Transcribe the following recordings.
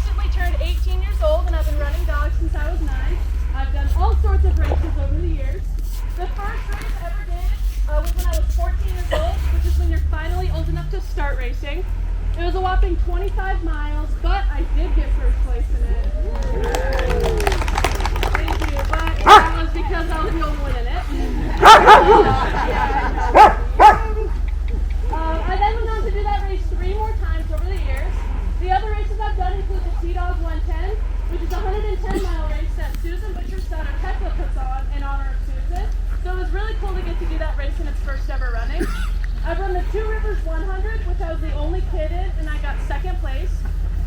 recently turned 18 years old and I've been running dogs since I was 9. I've done all sorts of races over the years. The first race I ever did was when I was 14 years old, which is when you're finally old enough to start racing. It was a whopping 25 miles, but I did get first place in it. Thank you, but that was because I was the only one in it. I then went on to do that race 3 more times over the years. The other races I've done include the T-Dog 110, which is a 110-mile race that Susan Butcher's daughter Tekla puts on in honor of Susan. So it was really cool to get to do that race in its first ever running. I've run the Two Rivers 100, which I was the only kid in, and I got 2nd place.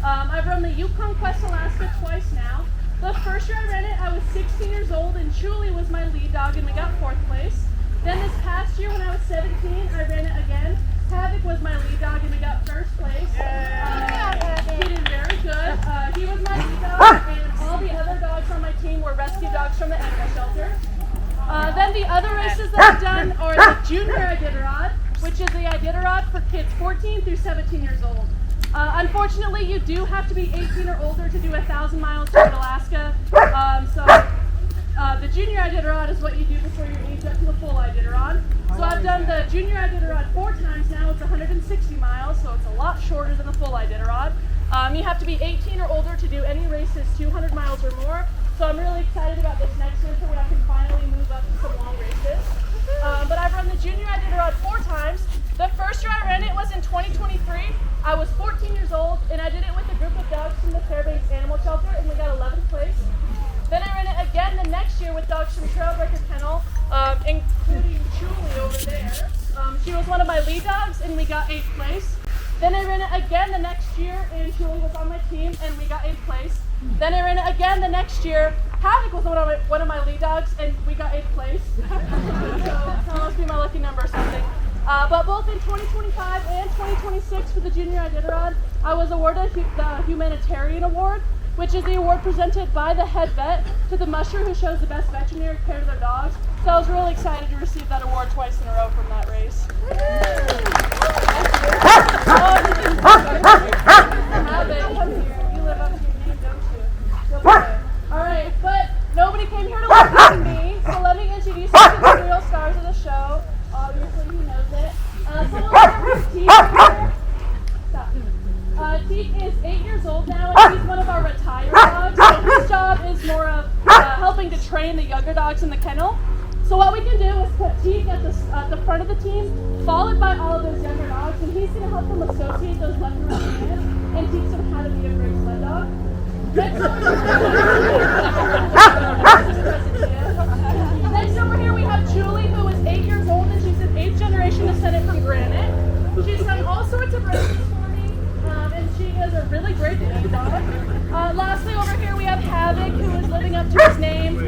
I've run the Yukon Quest Alaska twice now. The first year I ran it, I was 16 years old, and Julie was my lead dog, and we got 4th place. Then this past year, when I was 17, I ran it again. Havoc was my lead dog, and we got 1st place. He did very good. He was my lead dog, and all the other dogs on my team were rescue dogs from the animal shelter. Then the other races that I've done are the Junior Iditarod, which is the Iditarod for kids 14 through 17 years old. Unfortunately, you do have to be 18 or older to do 1,000 miles to Alaska. The Junior Iditarod is what you do before you age up to the full Iditarod. So I've done the Junior Iditarod 4 times now. It's 160 miles, so it's a lot shorter than the full Iditarod. You have to be 18 or older to do any races 200 miles or more. So I'm really excited about this next winter when I can finally move up to some long races. But I've run the Junior Iditarod 4 times. The first year I ran it was in 2023. I was 14 years old, and I did it with a group of dogs from the Fairbanks Animal Shelter, and we got 11th place. Then I ran it again the next year with dogs from Trail Breaker Kennel, including Julie over there. She was one of my lead dogs, and we got 8th place. Then I ran it again the next year, and Julie was on my team, and we got 8th place. Then I ran it again the next year. Havoc was one of my lead dogs, and we got 8th place. So that must be my lucky number or something. But both in 2025 and 2026 for the Junior Iditarod, I was awarded the Humanitarian Award, which is the award presented by the head vet to the musher who shows the best veterinary care to their dogs. So I was really excited to receive that award twice in a row from that race. You live up to your name, don't you? Alright, but nobody came here to listen to me, so let me introduce you to the real stars of the show. Obviously, he knows it. So we'll start with Teek here. Stop. Teek is 8 years old now, and he's one of our retired dogs. So his job is more of helping to train the younger dogs in the kennel. So what we can do is put Teek at the front of the team, followed by all of those younger dogs, and he's going to help them associate those left and right hands and teach them how to be a great sled dog. Next over here we have Julie, who is 8 years old, and she's an 8th generation descendant from Granite. She's done all sorts of races for me, and she is a really great lead dog. Lastly, over here we have Havoc, who is living up to his name.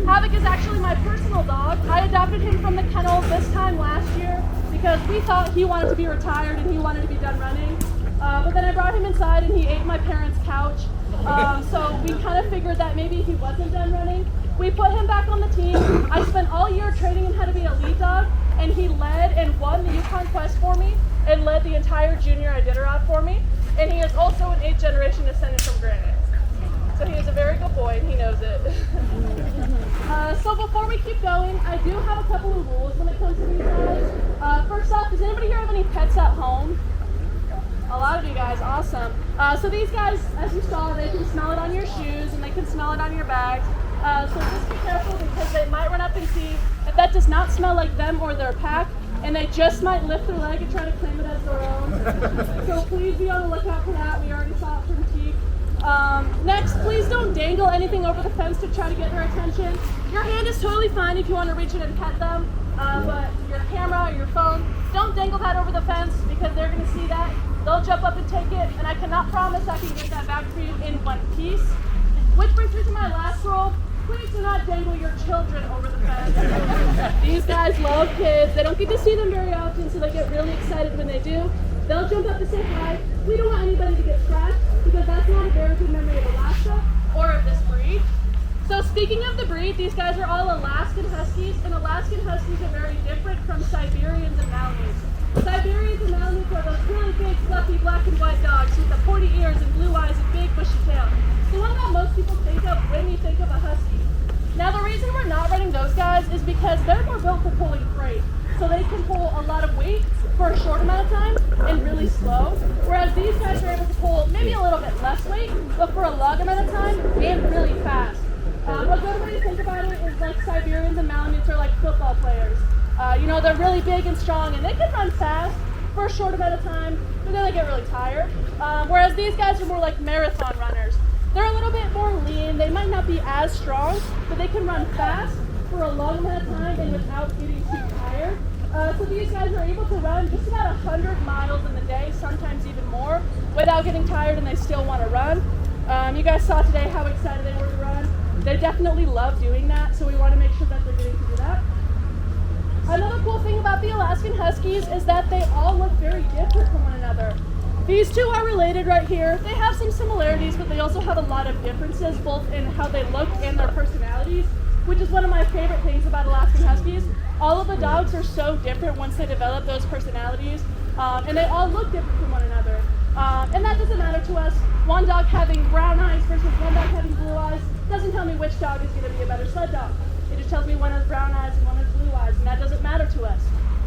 Havoc is actually my personal dog. I adopted him from the kennel this time last year because we thought he wanted to be retired and he wanted to be done running. But then I brought him inside and he ate my parents' couch. So we kind of figured that maybe he wasn't done running. We put him back on the team. I spent all year training him how to be a lead dog, and he led and won the Yukon Quest for me and led the entire Junior Iditarod for me. And he is also an 8th generation descendant from Granite. So he is a very good boy, and he knows it. So before we keep going, I do have a couple of rules when it comes to these guys. First off, does anybody here have any pets at home? A lot of you guys, awesome. So these guys, as you saw, they can smell it on your shoes and they can smell it on your bags. So just be careful because they might run up and see if that does not smell like them or their pack, and they just might lift their leg and try to claim it as their own. So please be on the lookout for that. We already saw it from Teek. Next, please don't dangle anything over the fence to try to get their attention. Your hand is totally fine if you want to reach it and pet them, but your camera or your phone, don't dangle that over the fence because they're going to see that. They'll jump up and take it, and I cannot promise I can get that back for you in one piece. Which brings me to my last rule. Please do not dangle your children over the fence. These guys love kids. They don't get to see them very often, so they get really excited when they do. They'll jump up to say hi. We don't want anybody to get scratched because that's not a very good memory of Alaska or of this breed. So speaking of the breed, these guys are all Alaskan Huskies, and Alaskan Huskies are very different from Siberians and Malamutes. Siberians and Malamutes are those really big, fluffy, black and white dogs with the pointy ears and blue eyes and big think of a husky. Now the reason we're not running those guys is because they're more built for pulling freight. So they can pull a lot of weight for a short amount of time and really slow. Whereas these guys are able to pull maybe a little bit less weight, but for a long amount of time and really fast. A good way to think about it is like Siberians and Malamutes are like football players. You know, they're really big and strong and they can run fast for a short amount of time, but then they get really tired. Whereas these guys are more like marathon runners. They're a little bit more lean, they might not be as strong, but they can run fast for a long amount of time and without getting too tired. So these guys are able to run just about 100 miles in the day, sometimes even more, without getting tired, and they still want to run. You guys saw today how excited they were to run. They definitely love doing that, so we want to make sure that they're getting to do that. Another cool thing about the Alaskan Huskies is that they all look very different from one another. These two are related right here. They have some similarities, but they also have a lot of differences, both in how they look and their personalities, which is one of my favorite things about Alaskan Huskies. All of the dogs are so different once they develop those personalities, and they all look different from one another. And that doesn't matter to us. One dog having brown eyes versus one dog having blue eyes doesn't tell me which dog is going to be a better sled dog. It just tells me one has brown eyes and one has blue eyes, and that doesn't matter to us.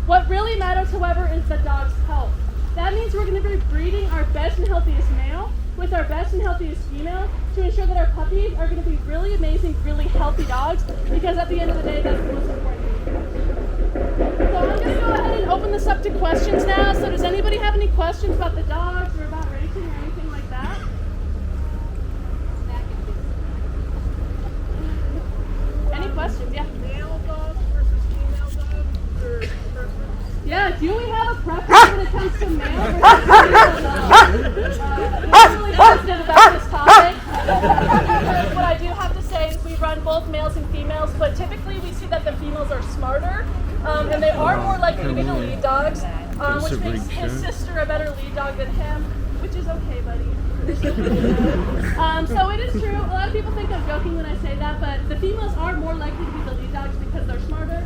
What really matters, however, is the dog's health. That means we're going to be breeding our best and healthiest male with our best and healthiest female to ensure that our puppies are going to be really amazing, really healthy dogs, because at the end of the day, that's the most important thing. So I'm going to go ahead and open this up to questions now. So does anybody have any questions about the dogs or about racing or anything like that? Any questions? Yeah. Male dogs versus female dogs or preference? Yeah, do we have a preference when it comes to male versus female dogs? I'm really positive about this topic. Because what I do have to say is we run both males and females, but typically we see that the females are smarter, and they are more likely to be the lead dogs, which makes his sister a better lead dog than him, which is okay, buddy. So it is true. A lot of people think I'm joking when I say that, but the females are more likely to be the lead dogs because they're smarter.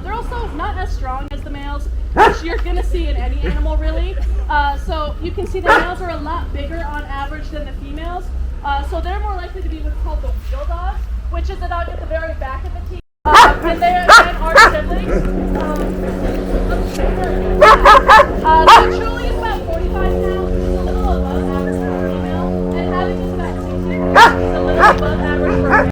They're also not as strong as the males, which you're going to see in any animal, really. So you can see the males are a lot bigger on average than the females. So they're more likely to be what's called the wheel dog, which is the dog at the very back of the team. And they again are siblings.